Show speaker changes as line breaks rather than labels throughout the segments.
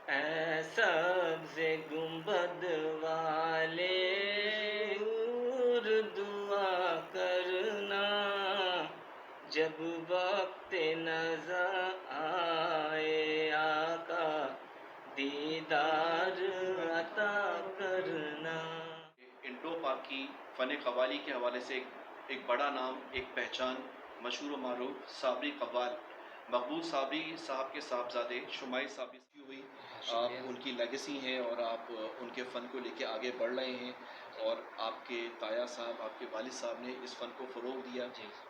ऐ सब्ज़े गुंबद वाले हूर दुआ करना, जब वक्त नज़र आए आका दीदार अता करना।
इंडो पाकी फ़न कव्वाली के हवाले से एक बड़ा नाम, एक पहचान, मशहूर व मारूफ साबरी कव्वाल मकबूल साबरी साहब के साहबजादे शुमाइल साबरी की हुई। आप उनकी लेगेसी हैं और आप उनके फ़न को लेके आगे बढ़ रहे हैं और आपके ताया साहब, आपके वालिद साहब ने इस फ़न को फ़रोग़ दिया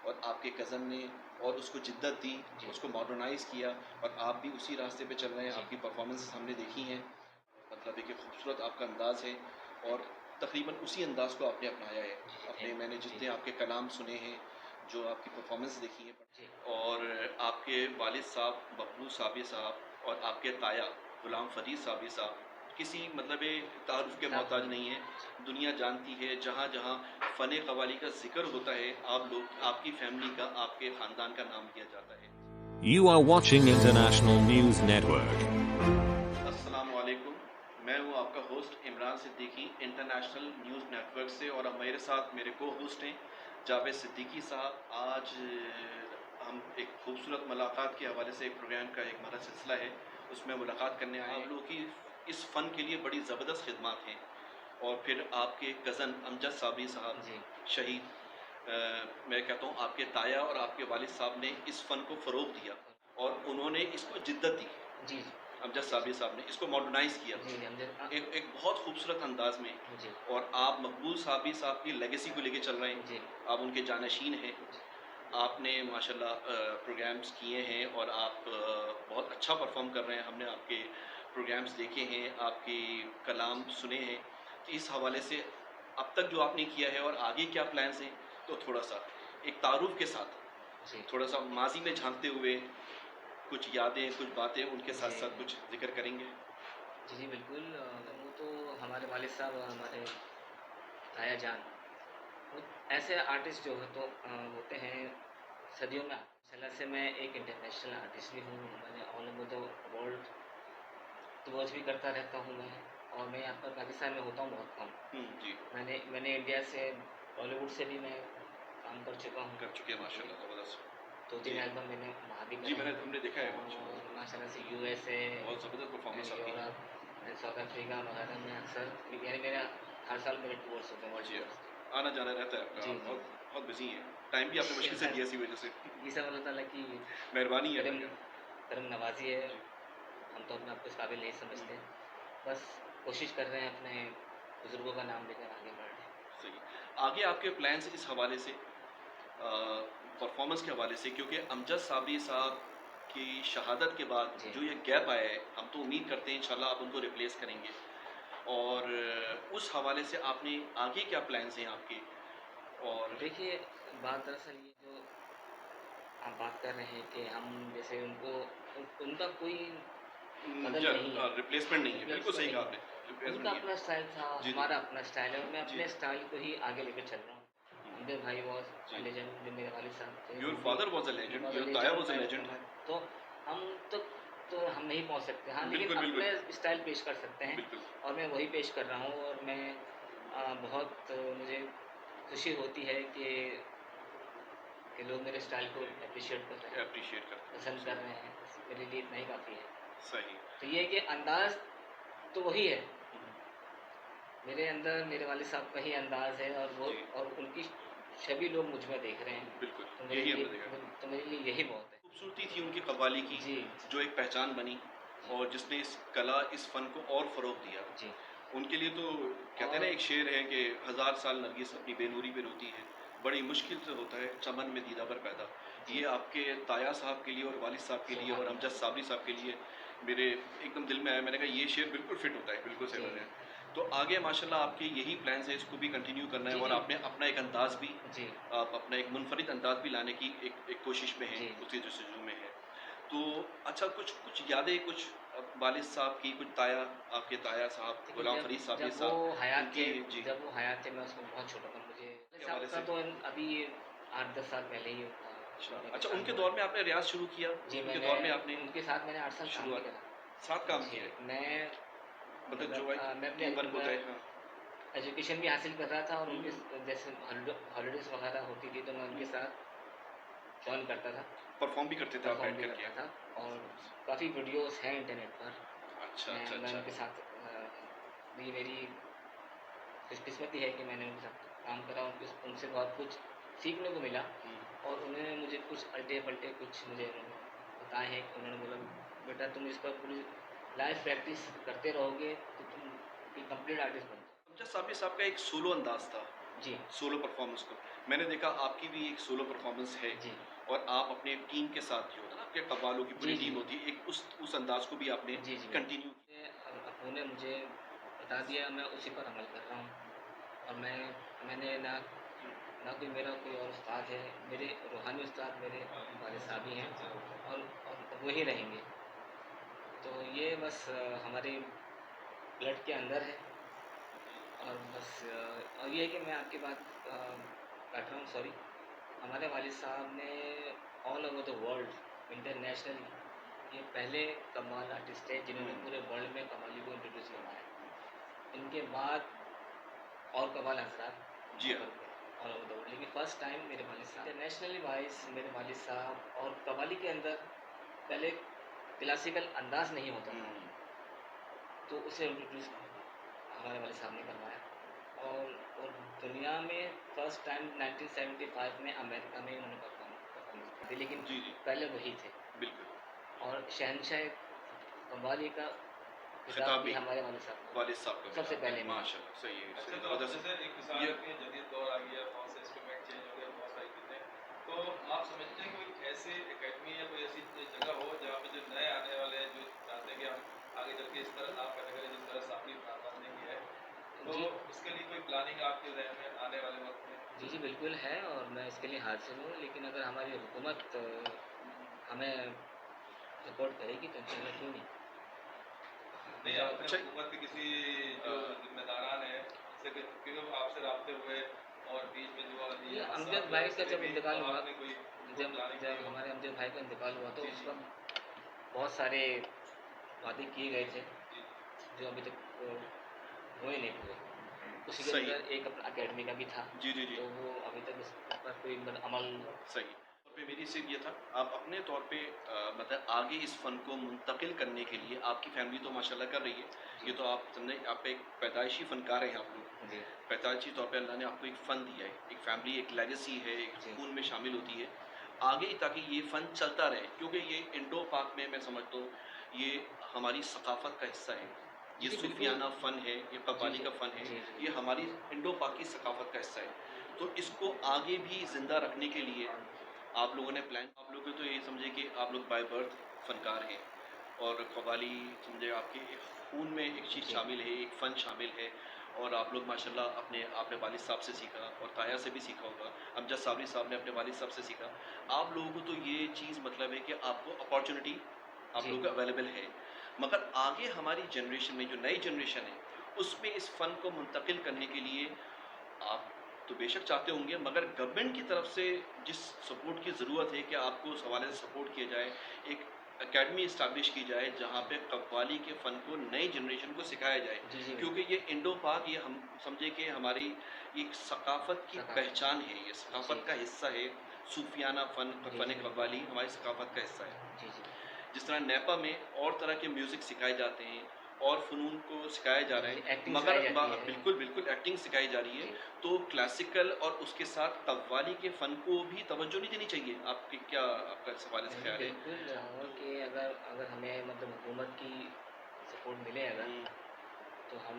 और आपके कज़न ने और उसको जिद्दत दी, उसको मॉडर्नाइज़ किया और आप भी उसी रास्ते पे चल रहे हैं। आपकी परफॉर्मेंसेस हमने देखी हैं, मतलब एक खूबसूरत आपका अंदाज़ है और तकरीबन उसी अंदाज़ को आपने अपनाया है अपने। मैंने जितने आपके कलाम सुने हैं, जो आपकी परफॉर्मेंस देखी है, और आपके वालिद साहब मकबूल साबरी साहब और आपके ताया गुलाम फरीद साबरी साहब किसी मतलब तारुफ के मोहताज नहीं है। दुनिया जानती है, जहाँ जहाँ फ़न कव्वाली का जिक्र होता है, आप लोग, आपकी फैमिली का, आपके ख़ानदान का नाम लिया जाता है।
You are watching International News Network.
अस्सलामु अलैकुम, मैं हूँ आपका host Imran Siddiqui international news network से और अब मेरे साथ मेरे को होस्ट हैं जावेद सिद्दीकी साहब। आज हम एक खूबसूरत मुलाकात के हवाले से एक प्रोग्राम का एक हमारा सिलसिला है, उसमें मुलाकात करने आए। आप लोगों की इस फ़न के लिए बड़ी ज़बरदस्त खिदमत हैं और फिर आपके कज़न अमजद साबरी साहब शहीद, मैं कहता हूँ आपके ताया और आपके वालिद साहब ने इस फ़न को फ़रोग़ दिया और उन्होंने इसको जिद्दत दी।
जी
अमजद साबरी साहब ने इसको मॉडर्नाइज़ किया एक बहुत खूबसूरत अंदाज में, और आप मकबूल साबरी साहब की लेगेसी को लेके चल रहे हैं, आप उनके जानशीन हैं। आपने माशाल्लाह प्रोग्राम्स किए हैं और आप बहुत अच्छा परफॉर्म कर रहे हैं। हमने आपके प्रोग्राम्स देखे हैं, आपके कलाम सुने हैं। तो इस हवाले से अब तक जो आपने किया है और आगे क्या प्लान्स हैं, तो थोड़ा सा एक तारुफ के साथ थोड़ा सा माजी में झांकते हुए कुछ यादें, कुछ बातें उनके साथ साथ कुछ जिक्र करेंगे।
जी जी बिल्कुल। वो तो हमारे वालिद साहब और हमारे ताया जान वो ऐसे आर्टिस्ट जो है तो होते हैं सदियों में। माशाल्लाह से मैं एक इंटरनेशनल आर्टिस्ट भी हूँ, मैंने all over the world tours भी करता रहता हूँ मैं, और मैं यहाँ पर पाकिस्तान में होता हूँ बहुत कम।
जी,
मैंने इंडिया से, बॉलीवुड से भी मैं काम कर चुका हूँ।
कर चुके हैं माशाल्लाह, ज़बरदस्त।
2-3 एल्बम मैंने वहाँ भी
जी,
करे हैं।
हमने देखा है
और माशाल्लाह से यूएसए,
बहुत ज़बरदस्त परफॉर्मेंस आपकी है।
यूरोप, साउथ अफ्रीका वगैरह में अक्सर यानी मेरा हर साल मेरे टूर्स होते हैं, वर्ल्ड
जी,
टूर्स।
आना जाना रहता है आपका।
जी,
आप
जी।
बहुत बहुत बिजी हैं, टाइम भी आपने मुश्किल से दिया इसी वजह से।
ये सब अल्लाह ताला की
मेहरबानी है।
करम नवाजी है।
जी।
हम तो अपने आप को इस काबिल नहीं समझते, बस कोशिश कर रहे हैं अपने बुजुर्गों का नाम लेकर आगे बढ़ें।
सही। आगे आपके प्लान्स इस हवाले से, परफॉर्मेंस के हवाले से, क्योंकि अमजद साबरी साहब की शहादत के बाद जो ये गैप आया है, हम तो उम्मीद करते हैं इंशाल्लाह आप उनको रिप्लेस करेंगे, और उस हवाले से आपने आगे क्या प्लान्स हैं आपके? और
देखिए, बात दरअसल ये जो आप बात कर रहे हैं कि हम जैसे उनका कोई बदल नहीं है,
रिप्लेसमेंट नहीं है, बिल्कुल सही कहा आपने, रिप्लेसमेंट
उनका
नहीं
अपना
है।
स्टाइल था,
जी, जी।
हमारा अपना स्टाइल है और मैं
जी।
अपने स्टाइल को ही आगे लेकर चल रहा हूँ। मेरे भाई वॉज
जी।
लेजेंड, जो मेरे वालिद साहब थे।
Your father was a legend, your ताया वाज अ लेजेंड।
तो हम तो हम नहीं पहुँच सकते, हाँ, लेकिन
बिल्कुल, बिल्कुल।
अपने स्टाइल पेश कर सकते हैं
बिल्कुल।
और मैं वही पेश कर रहा हूँ। और मैं बहुत मुझे खुशी होती है कि लोग मेरे स्टाइल को एप्रिशिएट कर रहे हैं,
एप्रिशिएट करते हैं।
पसंद कर रहे हैं। मेरे लिए इतना ही काफ़ी है।
सही।
तो ये है कि अंदाज़ तो वही है। मेरे अंदर मेरे वालिद साहब का ही अंदाज़ है और वो,
जी।
और उनकी छवि लोग मुझ में देख रहे हैं।
बिल्कुल,
तो मेरे
यही
लिए
हमने देखा।
तो मेरे लिए यही बहुत है।
खूबसूरती थी उनकी कव्वाली की,
जी।
जो एक पहचान बनी और जिसने इस कला, इस फ़न को और फ़रोग़ दिया।
जी।
उनके लिए तो कहते हैं ना, एक शेर है कि हज़ार साल नरगिस अपनी बेनूरी पे रोती है, बड़ी मुश्किल से होता है चमन में दीदावर पैदा। ये आपके ताया साहब के लिए और वालिद साहब के लिए और अमजद साबरी साहब के लिए मेरे एकदम दिल में आया। मैंने कहा ये शेर बिल्कुल फिट होता है, बिल्कुल सही बात है। तो आगे माशाल्लाह आपके यही प्लान्स हैं, इसको भी कंटिन्यू करना है और आपने अपना एक अंदाज़ भी, आप अपना एक मुनफरिद अंदाज़ भी लाने की एक कोशिश में हैं, उसी जस्तजू में हैं। तो अच्छा, कुछ यादें, कुछ वालिद साहब की, कुछ ताया, आपके ताया साहब गुलाम फरीद साबरी
जब वो
साहब,
हयात थे,
जी।
जब वो हयात थे, मैं उसमें बहुत छोटा था। मुझे
के हवाले से।
तो अभी 8-10 साल पहले ही
अच्छा, उनके दौर में आपने रियाज़ शुरू किया?
जी,
उनके दौर में आपने
उनके साथ मैंने 8 साल काम भी
शुरुआत
करा।
साथ काम
जी,
किया है,
मैं
मतलब जो
मतलब
है
मैं अपने
टीम वर्क होता है। हाँ।
एजुकेशन भी हासिल कर रहा था और उनके
हम्म।
जैसे हॉलीडेज़ वगैरह होती थी तो मैं उनके साथ जॉइन करता था,
परफॉर्म भी करते थे आप
परफॉर्म
बैठ
भी
करके?
करता था। और काफ़ी वीडियोस हैं इंटरनेट पर।
अच्छा अच्छा
मैं
अच्छा।
उनके साथ ये मेरी खुशकिस्मती है कि मैंने उनके साथ काम करा, उनसे बहुत कुछ सीखने को मिला।
हम्म।
और उन्होंने मुझे कुछ अल्टे-पल्टे कुछ मुझे बताए हैं कि उन्होंने बोला, "बेटा तुम इस पर पूरी लाइफ़ प्रैक्टिस करते रहोगे तो तुम एक कंप्लीट आर्टिस्ट बन जाओगे।"
अमजद साबरी साहब का एक सोलो अंदाज था,
जी,
सोलो परफॉर्मेंस को मैंने देखा, आपकी भी एक सोलो परफॉर्मेंस है,
जी।
और आप अपने टीम के साथ जो होता है ना, आपके कव्वालों की पूरी
जी, जी।
टीम होती है, एक उस अंदाज को भी आपने
जी, जी,
कंटिन्यू किया।
अप्पू ने मुझे बता दिया, मैं उसी पर अमल कर रहा हूँ। और मैंने ना कोई मेरा कोई और उस्ताद है, मेरे रूहानी उस्ताद मेरे वालिद साहब ही हैं और वो ही रहेंगे। तो ये बस हमारे ब्लड के अंदर है। और बस और ये है कि मैं आपकी बात काट रहा हूँ, सॉरी। हमारे वालिद साहब ने all over the world internationally ये पहले कव्वाल आर्टिस्ट थे जिन्होंने पूरे वर्ल्ड में कव्वाली को इंट्रोड्यूस करवाया। इनके बाद और कव्वाल हज़रात
जी
ऑल
हाँ।
ओवर द वर्ल्ड, लेकिन फर्स्ट टाइम मेरे वालिद साहब इंटरनेशनली वाइज़ मेरे वालिद साहब। और कव्वाली के अंदर पहले क्लासिकल अंदाज़ नहीं होता था,
हम्म।
तो उसे इंट्रोड्यूस हमारे वालिद साहब ने करवाया। और दुनिया में फर्स्ट टाइम 1975 में अमेरिका में उन्होंने परफॉर्मेंस की थी, लेकिन
जी जी।
पहले वही थे।
बिल्कुल।
और शहंशाह कव्वाली का
खिताब
खिताब भी
भी
हमारे वालिद साहब को
वालिद साहब का
सबसे
मिला,
पहले मिला।
माशाल्लाह, सही है,
अच्छा,
सही
तो अब
ज़बरदस्त।
जैसे एक किसान
ये
के जदीद दौर आ गया, बहुत से इंस्ट्रूमेंट चेंज हो गए, बहुत सारी चीज़ें, तो आप समझते हैं कोई ऐसी एकेडमी या कोई ऐसी जगह हो जहाँ पे जो नए आने वाले हैं, जो चाहते हैं कि हम आगे चल के इस तरह ना पढ़े करें जिस तरह साबरी खानदान ने किया है, तो
जी,
उसके लिए कोई प्लानिंग आपके जहन में आने वाले वक्त में?
जी, जी, बिल्कुल है और मैं इसके लिए हाज़िर हूँ, लेकिन अगर हमारी हुकूमत हमें सपोर्ट करेगी तो इंशाल्लाह क्यों नहीं।
नहीं,
मेरा
आपने
अच्छा।
हुकूमत के किसी जो जिम्मेदारान हैं उनसे क्योंकि आपसे राब्ते हुए, और बीच में जो
ये
ये हादसा
अमजद
हुआ
भाई का
उसके लिए
जब
भी
इंतकाल हुआ,
आपने कोई उनको
जब
प्लानिंग की
जब
हो?
हमारे अमजद भाई का इंतकाल हुआ तो
जी
उस
जी
वक़्त बहुत सारे वादे किए गए थे,
जी।
जो अभी तक हुए नहीं पूरे। उसी के
सही है।
अंदर एक अपना अकेडमी का भी था,
जी जी जी।
तो वो अभी तक उस पर कोई अमल।
सही। तौर पे मेरी सिर्फ ये था, आप अपने तौर पे मतलब आगे इस फ़न को मुंतकिल करने के लिए, आपकी फैमिली तो माशाल्लाह कर रही है,
जी,
ये तो आप समझे, आप एक पैदाइशी फ़नकार हैं आप लोग।
जी,
पैदाइशी तौर पे अल्लाह ने आपको एक फ़न दिया है, एक फैमिली, एक लेगेसी है, एक
जी,
खून में शामिल होती है आगे, ताकि ये फ़न चलता रहे, क्योंकि ये इंडो पाक में मैं समझता हूँ ये हमारी सकाफ़त का हिस्सा है।
जी,
ये
जी, बिल्कुल।
सूफियाना फ़न है, ये
जी,
कव्वाली
जी,
का फ़न है,
जी, जी,
ये हमारी इंडो पाक की सकाफ़त का हिस्सा है। तो इसको आगे भी ज़िंदा रखने के लिए आप लोगों ने प्लान, आप लोग तो ये समझे कि आप लोग बाय बर्थ फनकार हैं, और कव्वाली समझे आपके एक खून में एक चीज़
जी,
शामिल है, एक फ़न शामिल है। और आप लोग माशाल्लाह आपने वालिद साहब से सीखा और ताया से भी सीखा होगा, अमजद साबरी साहब ने अपने वालिद साहब से सीखा। आप लोगों को तो ये चीज़ मतलब है कि आपको अपॉर्चुनिटी आप
जी,
लोगों को अवेलेबल है, मगर आगे हमारी जनरेशन में जो नई जनरेशन है उसमें इस फ़न को मुंतकिल करने के लिए आप तो बेशक चाहते होंगे, मगर गवर्नमेंट की तरफ से जिस सपोर्ट की ज़रूरत है कि आपको उस हवाले से सपोर्ट किया जाए, एक एकेडमी इस्टेब्लिश की जाए जहाँ पे कव्वाली के फ़न को नई जनरेशन को सिखाया जाए,
जी, जी,
क्योंकि ये इंडो पाक, ये हम समझे कि हमारी एक सकाफ़त की
सकाफ़त।
पहचान है, ये
जी,
सकाफ़त का हिस्सा है। सूफियाना फ़न,
जी,
फ़न
जी, बिल्कुल।
कव्वाली हमारी सकाफ़त का हिस्सा है।
जी, जी,
जिस तरह नेपा में और तरह के म्यूज़िक सिखाए जाते हैं और फ़नून को सिखाया जा
जी,
रहा
जी,
है,
एक्टिंग
मगर
सिखाई जाती है।
बिल्कुल बिल्कुल एक्टिंग सिखाई जा रही है।
जी,
तो क्लासिकल और उसके साथ कव्वाली के फ़न को भी तवज्जो नहीं देनी चाहिए, आपकी क्या, आपका इस हवाले से
नहीं,
ख्याल है?
बिल्कुल चाहूँगा
तो
कि अगर अगर हमें मतलब हुकूमत की सपोर्ट मिले अगर,
हम्म,
तो हम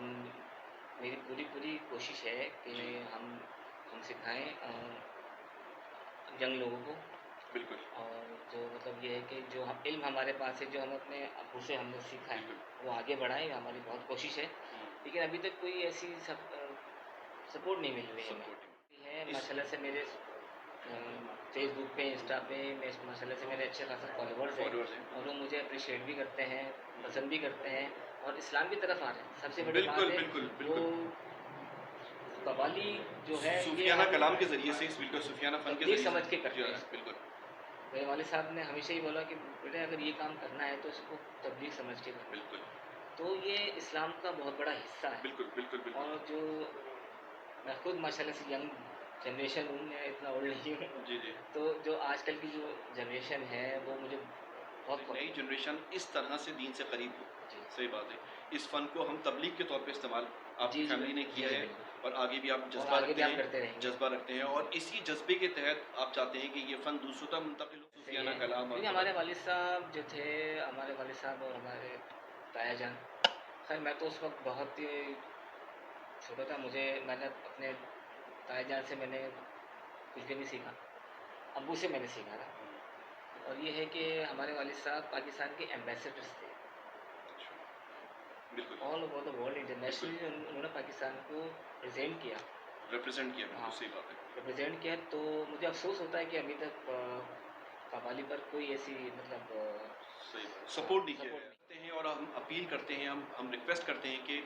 मेरी पूरी पूरी कोशिश है कि
जी
हम सिखाएँ यंग लोगों को।
बिल्कुल
और जो मतलब ये है कि जो हम इल्म हमारे पास है, जो हम अपने अब्बू से हमने सीखा है,
बिल्कुल।
वो आगे बढ़ाएँ, हमारी बहुत कोशिश है। लेकिन अभी तक कोई ऐसी सपोर्ट नहीं मिल रही है हमें।
सपोर्टिंग
है
इस
माशाल्लाह से मेरे फ़ेसबुक पे, इंस्टा पे मैं माशाल्लाह से मेरे अच्छे खासा फ़ॉलोवर्स हैं,
फॉलोअर्स हैं।
और वो मुझे अप्रिशिएट भी करते हैं, पसंद भी करते हैं और इस्लाम की तरफ आ रहे हैं। सबसे बड़ी बात
बिल्कुल
है,
बिल्कुल
वो
बिल्कुल।
कव्वाली जो है ये
सूफियाना
हम
कलाम के ज़रिए से, बिल्कुल सूफियाना फ़न के
तबलीग
ज़रिए
समझ
से,
के
जी
करते
हाँ,
हैं इसको।
बिल्कुल।
मेरे वालिद साहब ने हमेशा ही बोला कि बेटे अगर ये काम करना है तो इसको तबलीग समझ के करना।
बिल्कुल
तो ये इस्लाम का बहुत बड़ा हिस्सा है।
बिल्कुल बिल्कुल बिल्कुल
और जो मैं खुद माशाल्लाह से यंग जनरेशन हूँ, मैं इतना ओल्ड नहीं हूँ।
जी जी
तो जो आजकल की जो जनरेशन है वो मुझे बहुत
नई जनरेशन इस तरह से दीन से करीब हो।
जी
सही बात है। इस फ़न को हम तबलीग के तौर पे इस्तेमाल आपकी
जी जी
फैमिली ने
जी
किया
जी
है
बिल्कुल।
और आगे भी आप
और
जज्बा
आगे भी
रखते
आप
हैं,
करते रहेंगे।
जज्बा रखते हैं और इसी जज्बे के तहत आप चाहते हैं कि ये फ़न दूसरों तक मुंतकिल हो,
सही है,
सूफियाना कलाम और
क्योंकि हमारे वालिद साहब जो थे, हमारे वालिद साहब और हमारे ताया जान, खैर मैं तो उस वक्त बहुत ही छोटा था, मैंने अपने ताया जान से मैंने कुछ भी नहीं सीखा, अब्बू से मैंने सीखा था। और ये है कि हमारे वालिद साहब पाकिस्तान के एम्बेसडर्स थे
बिल्कुल
all over the world. Internationally उन्होंने पाकिस्तान को प्रेजेंट किया,
रिप्रेजेंट किया, बिल्कुल
हाँ
सही बात है।
रिप्रेजेंट किया। तो मुझे अफसोस होता है कि अभी तक कव्वाली पर कोई ऐसी मतलब
सही बात, सपोर्ट नहीं किया
सपोर्ट
गया करते हैं और हम अपील करते हैं, हम रिक्वेस्ट करते हैं कि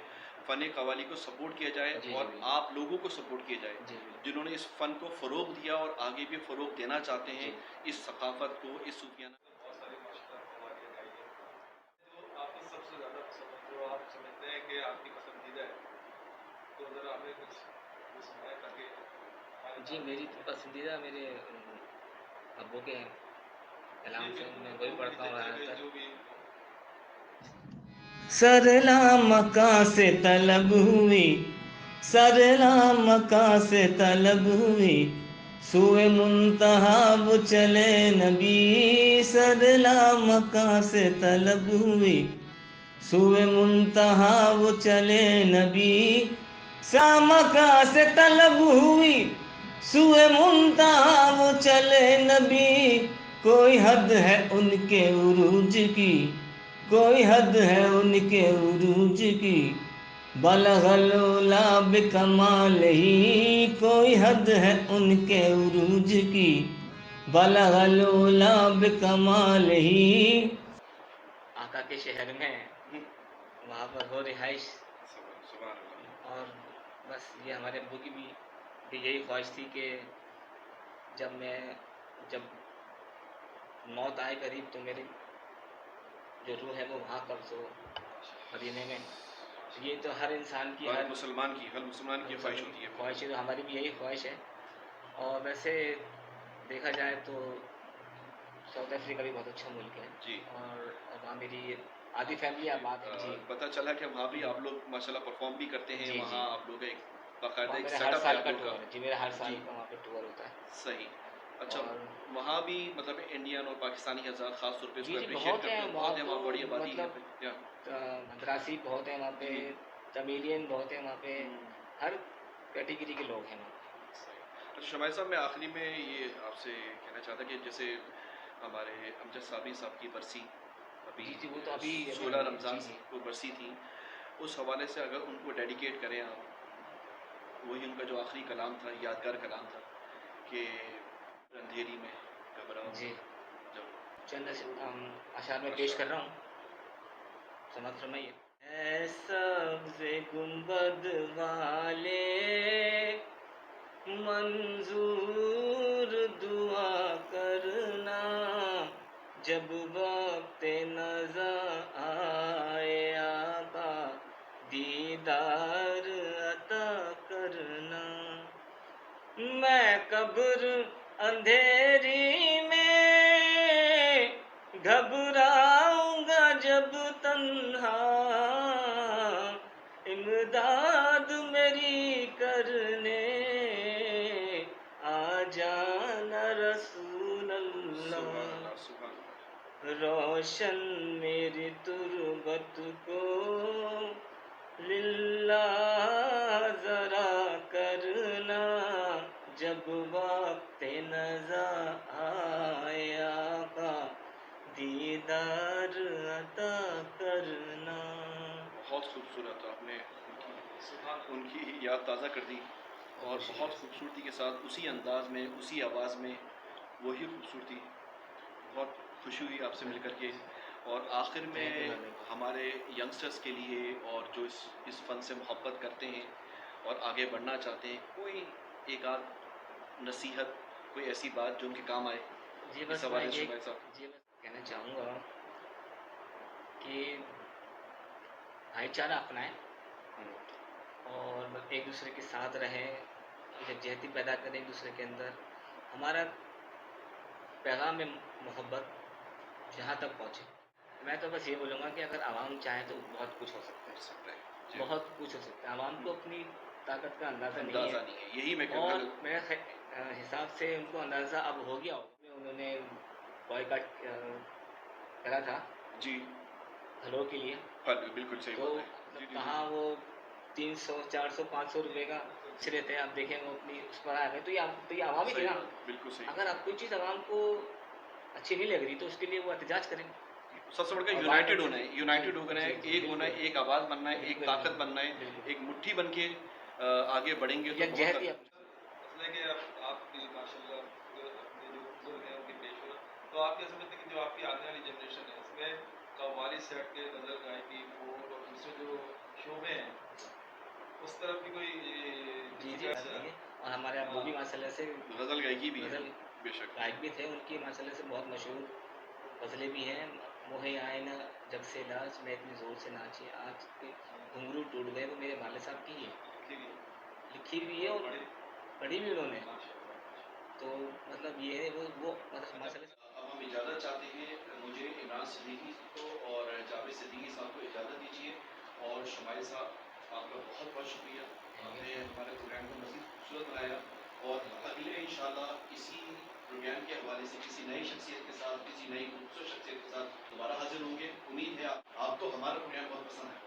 फ़न कव्वाली को सपोर्ट किया जाए
जी जी
और
बिल्कुल
आप लोगों को सपोर्ट किया जाए
जी बिल्कुल
जिन्होंने इस फ़न को फ़रोग़ दिया और आगे भी फ़रोग़ देना चाहते हैं,
जी
इस सकाफ़त को, इस सूफियाना।
बहुत सारी माशाल्लाह कवालियाँ गाई हैं। जो आपको सबसे ज़्यादा पसंद, जो आप समझते हैं कि आपकी पसंदीदा है, तो ज़रा हमें कुछ वो सुनाएं ताकि हमारे
जी मेरी
नाज़रीन
तो
को
पसंदीदा मेरे अब्बू के
जी
कलाम से मैं
बिल्कुल
वही
वो भी
पढ़ता हूँ
चाहिए
ज़्यादातर।
जो भी
सरला मका से तलब हुई, सरला मका से तलब हुई, सुए मुंतहा वो चले नबी। सरला मका से तलब हुई, सुए मुंतहा वो चले नबी। मका से तलब हुई, सुए मुंतहा वो चले नबी। कोई हद है उनके उरूज की, कोई हद है उनके उरूज की, बलगल उला बिकमाल ही। कोई हद है उनके उरूज की, बलगल उला बिकमाल ही। आका के शहर में वहाँ पर हो रिहाइश।
सुभान अल्लाह।
और बस ये हमारे अब्बू की भी यही ख्वाहिश थी कि जब मौत आए करीब तो मेरी जो रूह है वो वहाँ कब्ज़ हो मदीने में। ये तो हर इंसान की
हर मुसलमान की ख्वाहिश होती है।
ख्वाहिश है, तो हमारी भी यही ख्वाहिश है। और वैसे देखा जाए तो साउथ अफ्रीका भी बहुत अच्छा मुल्क है।
जी
और वहाँ मेरी आधी फैमिली आबाद है जी।
पता चला कि वहाँ भी आप लोग माशाल्लाह परफॉर्म भी करते हैं।
जी जी
वहाँ आप लोग एक बाकायदा
वहाँ
एक
मेरा हर
सेटअप है
साल
आप
का
लोग
टूर
का।
है जी, मेरा हर साल
जी
का वहाँ पे टूर होता है।
सही। अच्छा,
और
वहाँ भी मतलब इंडियन और पाकिस्तानी हज़ार ख़ास तौर पे
जी
इसको
जी
अप्रिशिएट
बहुत
करते
हैं
हैं।
वहाँ
बहुत है
तो,
वहाँ, बड़ी आबादी है
मतलब
या
मद्रासी बहुत हैं वहाँ पे,
जी
तमिलियन बहुत हैं वहाँ पे,
हम्म,
हर कैटेगरी के लोग हैं वहाँ
सही। अच्छा शमाइल साहब, मैं आखिरी में ये आपसे कहना चाहता कि जैसे हमारे अमजद साबरी साहब की बरसी
पे।
अभी
जी जी वो तो अभी
16
हुई है
रमज़ान
जी जी।
को बरसी थी, उस हवाले से अगर उनको डेडिकेट करें आप, वही उनका जो आखिरी कलाम था, यादगार कलाम था कि अंधेरी में घबराऊंगा
जी
जब।
चंद अशार में पेश कर रहा हूँ, समाप्त फरमाइए। ऐ सब्ज़े गुंबद वाले मंजूर दुआ करना, जब वक्त नज़ा आए आका दीदार अता करना। मैं कब्र अंधेरी में घबराऊंगा जब तन्हा, इमदाद मेरी करने आ जाना रसूल
सुभान
अल्लाह।
अल्लाह सुभान अल्लाह।
रोशन मेरी तुरबत को लिल्लाह ज़रा करना, जब वक्त नज़ा आए आका दीदार अता करना।
बहुत खूबसूरत आपने
सुभान
उनकी याद ताज़ा कर दी और बहुत खूबसूरती के साथ उसी अंदाज में, उसी आवाज़ में वही खूबसूरती। बहुत खुशी हुई आपसे मिलकर के। और आखिर
थैंक यू
में
भाई।
हमारे यंगस्टर्स के लिए और जो इस फ़न से मोहब्बत करते हैं और आगे बढ़ना चाहते हैं, कोई एक आध नसीहत, कोई ऐसी बात जो उनके काम आए।
जी
इस
बस मैं
हवाले से
ये
शुमाइल साहब?
जी बस कहना चाहूँगा कि भाईचारा अपनाएं और एक दूसरे के साथ रहें, यकजहती पैदा करें एक दूसरे के अंदर। हमारा पैगाम में मोहब्बत जहाँ तक पहुँचे। मैं तो बस ये बोलूँगा कि अगर आवाम चाहे तो बहुत कुछ हो सकता
कर
है,
सकता है जी।
बहुत कुछ हो सकता है। आवाम को अपनी ताकत का अंदाज़ा नहीं
अंदाज़ा
है
नहीं है, यही मैं
और
कहना
मेरे हिसाब से उनको अंदाज़ा अब हो गया होगा। उन्होंने बॉयकॉट करा था
जी।
फलों के लिए,
हाँ, बिल्कुल सही
तो
बात है।
मतलब
जी, जी,
कहाँ
जी।
वो 300, 400, 500 रुपए का बेच रहे थे, आप देखें वो अपनी उस पर आ गए। तो ये आवाम ही थी
सही
ना।
बात, बिल्कुल सही
अगर
बात।
अब कोई चीज़ आवाम को अच्छी नहीं लग रही तो उसके लिए वो एहतजाज करें
सबसे बढ़कर
और बात
यूनाइटेड होना है,
जी,
यूनाइटेड होना है,
जी, जी,
एक होना है,
बिल्कुल,
एक आवाज़ बनना है, एक
बिल्कुल,
ताकत बनना है,
बिल्कुल।
एक मुट्ठी बन के आगे बढ़ेंगे तो बहुत
यकजहती
मसला है कि अब आपकी माशाल्लाह जो अपने जो बुजुर्ग हैं उनकी पेशवा, तो आप क्या समझते हैं कि जो आपकी आने वाली जनरेशन है इसमें कव्वाली से हट के गज़ल गायकी और दूसरे जो शोबे हैं उस तरफ की कोई
जी, जी,
दिलचस्पी
नहीं है और हमारे अब्बू भी माशाल्लाह से
गज़ल गायकी भी है,
गज़ल
बेशक।
गायक भी थे, उनकी माशाल्लाह से बहुत मशहूर गज़लें भी हैं। मोहे आए ना जब से लाज मैं इतनी ज़ोर से नाची, आज के घुंघरू टूट गए, वो मेरे वालिद साहब की ही है।
लिखी हुई
लिखी भी है और
बड़ी
पढ़ी भी उन्होंने।
माशाल्लाह।
तो मतलब ये है वो मतलब माशाल्लाह से
अब हम इजाज़त चाहते हैं, मुझे इमरान सिद्दीकी को और जावेद सिद्दीकी साहब को इजाज़त दीजिए और शुमाइल साहब आपका बहुत बहुत शुक्रिया, आपने हमारे प्रोग्राम को मज़ीद खूबसूरत बनाया और अगले इंशाल्लाह इसी प्रोग्राम के हवाले से किसी नई शख्सियत के साथ, किसी नई खूबसूरत शख्सियत के साथ दोबारा हाजिर होंगे। उम्मीद है आपको हमारा प्रोग्राम बहुत पसंद आया।